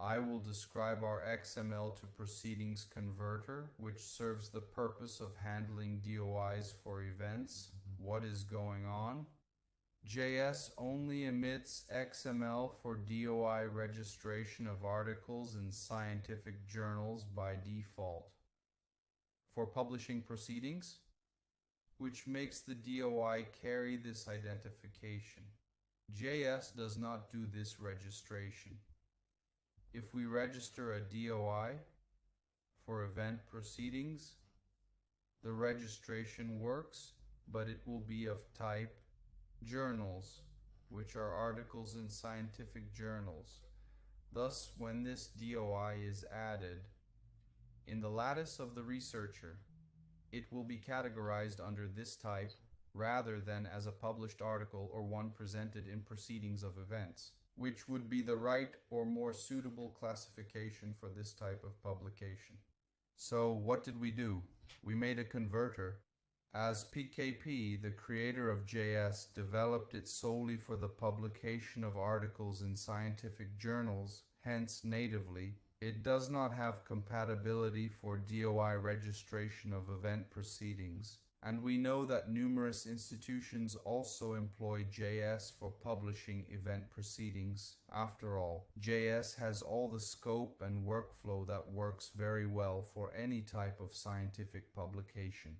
I will describe our XML to proceedings converter, which serves the purpose of handling DOIs for events, what is going on. JS only emits XML for DOI registration of articles in scientific journals by default. For publishing proceedings, which makes the DOI carry this identification. JS does not do this registration. If we register a DOI for event proceedings, the registration works, but it will be of type journals, which are articles in scientific journals. Thus, when this DOI is added in the lattice of the researcher, it will be categorized under this type rather than as a published article or one presented in proceedings of events, which would be the right or more suitable classification for this type of publication. So what did we do? We made a converter. As PKP, the creator of JS, developed it solely for the publication of articles in scientific journals, hence natively, it does not have compatibility for DOI registration of event proceedings. And we know that numerous institutions also employ JS for publishing event proceedings. After all, JS has all the scope and workflow that works very well for any type of scientific publication.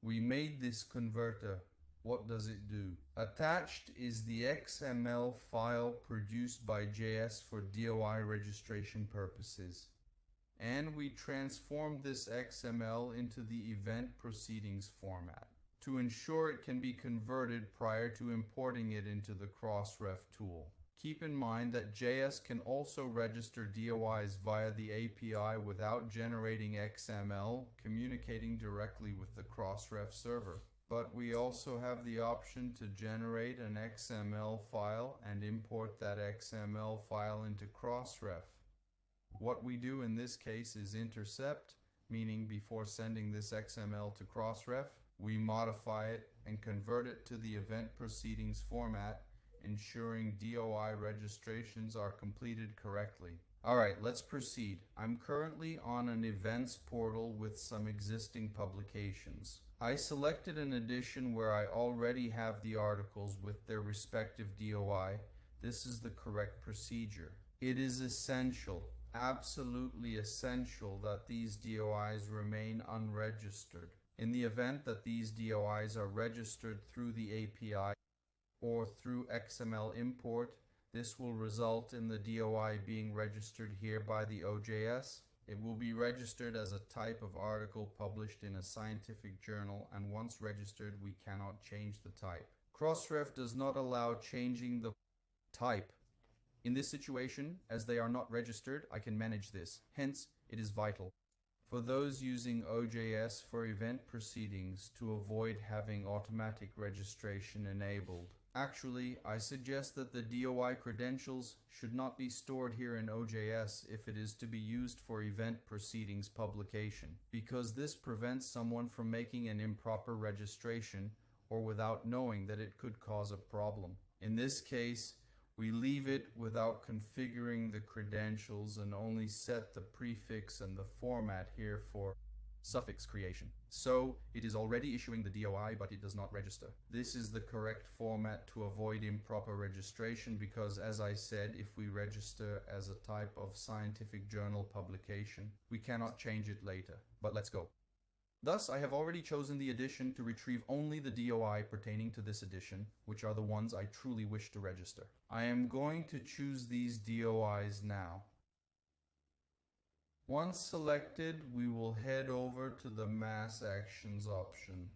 We made this converter. What does it do? Attached is the XML file produced by JS for DOI registration purposes. And we transformed this XML into the event proceedings format to ensure it can be converted prior to importing it into the Crossref tool. Keep in mind that JS can also register DOIs via the API without generating XML, communicating directly with the Crossref server. But we also have the option to generate an XML file and import that XML file into Crossref. What we do in this case is intercept, meaning before sending this XML to Crossref, we modify it and convert it to the event proceedings format, ensuring DOI registrations are completed correctly. Alright, let's proceed. I'm currently on an events portal with some existing publications. I selected an edition where I already have the articles with their respective DOI. This is the correct procedure. It is essential, absolutely essential, that these DOIs remain unregistered. In the event that these DOIs are registered through the API or through XML import, this will result in the DOI being registered here by the OJS. It will be registered as a type of article published in a scientific journal, and once registered, we cannot change the type. Crossref does not allow changing the type. In this situation, as they are not registered, I can manage this. Hence, it is vital for those using OJS for event proceedings to avoid having automatic registration enabled. Actually, I suggest that the DOI credentials should not be stored here in OJS if it is to be used for event proceedings publication, because this prevents someone from making an improper registration or without knowing that it could cause a problem. In this case, we leave it without configuring the credentials and only set the prefix and the format here for suffix creation. So it is already issuing the DOI, but it does not register. This is the correct format to avoid improper registration because, as I said, if we register as a type of scientific journal publication, we cannot change it later. But let's go. Thus, I have already chosen the edition to retrieve only the DOI pertaining to this edition, which are the ones I truly wish to register. I am going to choose these DOIs now. Once selected, we will head over to the Mass Actions option,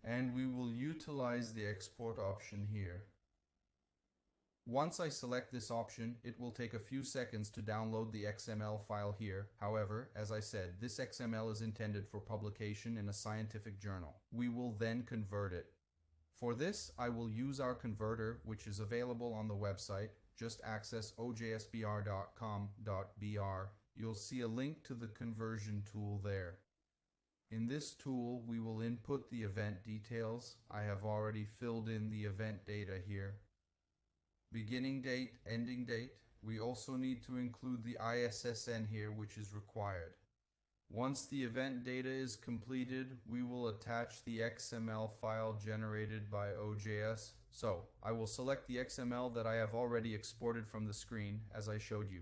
and we will utilize the Export option here. Once I select this option, it will take a few seconds to download the XML file here. However, as I said, this XML is intended for publication in a scientific journal. We will then convert it. For this, I will use our converter, which is available on the website. Just access OJSBR.com.br. You'll see a link to the conversion tool there. In this tool, we will input the event details. I have already filled in the event data here. Beginning date, ending date, We also need to include the ISSN here, which is required. Once the event data is completed, we will attach the XML file generated by OJS. So, I will select the XML that I have already exported from the screen, as I showed you.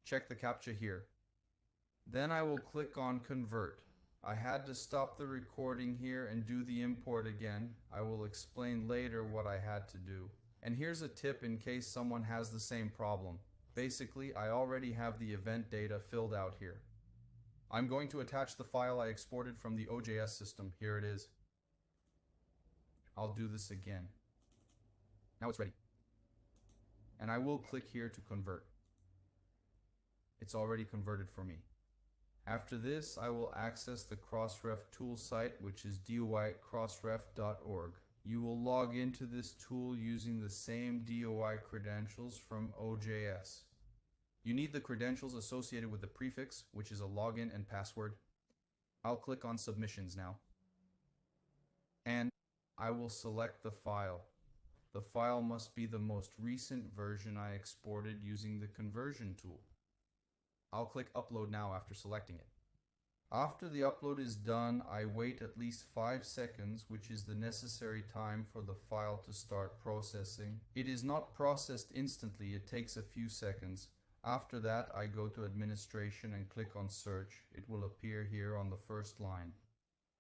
Check the CAPTCHA here. Then I will click on Convert. I had to stop the recording here and do the import again. I will explain later what I had to do. And here's a tip in case someone has the same problem. Basically, I already have the event data filled out here. I'm going to attach the file I exported from the OJS system. Here it is. I'll do this again. Now it's ready. And I will click here to convert. It's already converted for me. After this, I will access the Crossref tool site, which is DOIcrossref.org. You will log into this tool using the same DOI credentials from OJS. You need the credentials associated with the prefix, which is a login and password. I'll click on Submissions now. And I will select the file. The file must be the most recent version I exported using the conversion tool. I'll click Upload now after selecting it. After the upload is done, I wait at least 5 seconds, which is the necessary time for the file to start processing. It is not processed instantly, it takes a few seconds. After that, I go to Administration and click on Search. It will appear here on the first line.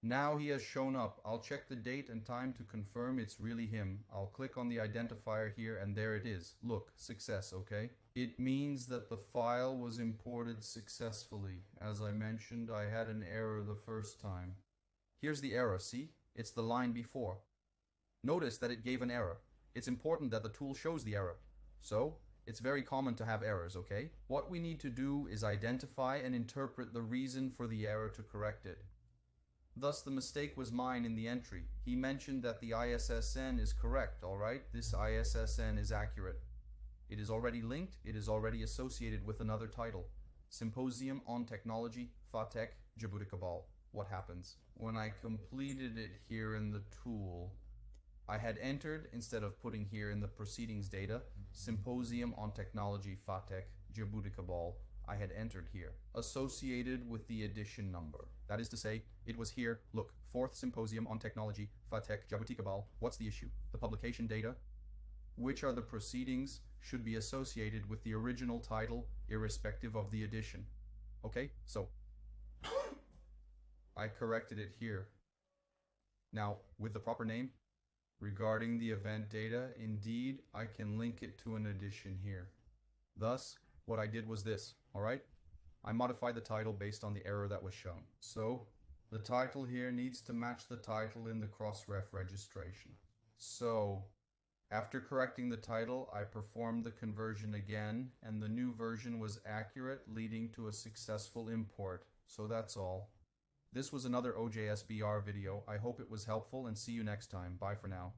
Now he has shown up. I'll check the date and time to confirm it's really him. I'll click on the identifier here and there it is. Look, success, okay? It means that the file was imported successfully. As I mentioned, I had an error the first time. Here's the error, see? It's the line before. Notice that it gave an error. It's important that the tool shows the error. So, it's very common to have errors, okay? What we need to do is identify and interpret the reason for the error to correct it. Thus, the mistake was mine in the entry. He mentioned that the ISSN is correct, alright? This ISSN is accurate. It is already linked, it is already associated with another title. Symposium on Technology, FATEC, Djibouti Cabal. What happens? When I completed it here in the tool, I had entered, instead of putting here in the proceedings data, Symposium on Technology, FATEC, Djibouti Cabal, I had entered here, associated with the edition number. That is to say, it was here, look, 4th Symposium on Technology, FATEC, Djibouti Cabal. What's the issue? The publication data? Which are the proceedings should be associated with the original title, irrespective of the edition. Okay, so I corrected it here. Now, with the proper name, regarding the event data, indeed, I can link it to an edition here. Thus, what I did was this, alright? I modified the title based on the error that was shown. So, the title here needs to match the title in the Crossref registration. So, after correcting the title, I performed the conversion again, and the new version was accurate, leading to a successful import. So that's all. This was another OJSBR video. I hope it was helpful, and see you next time. Bye for now.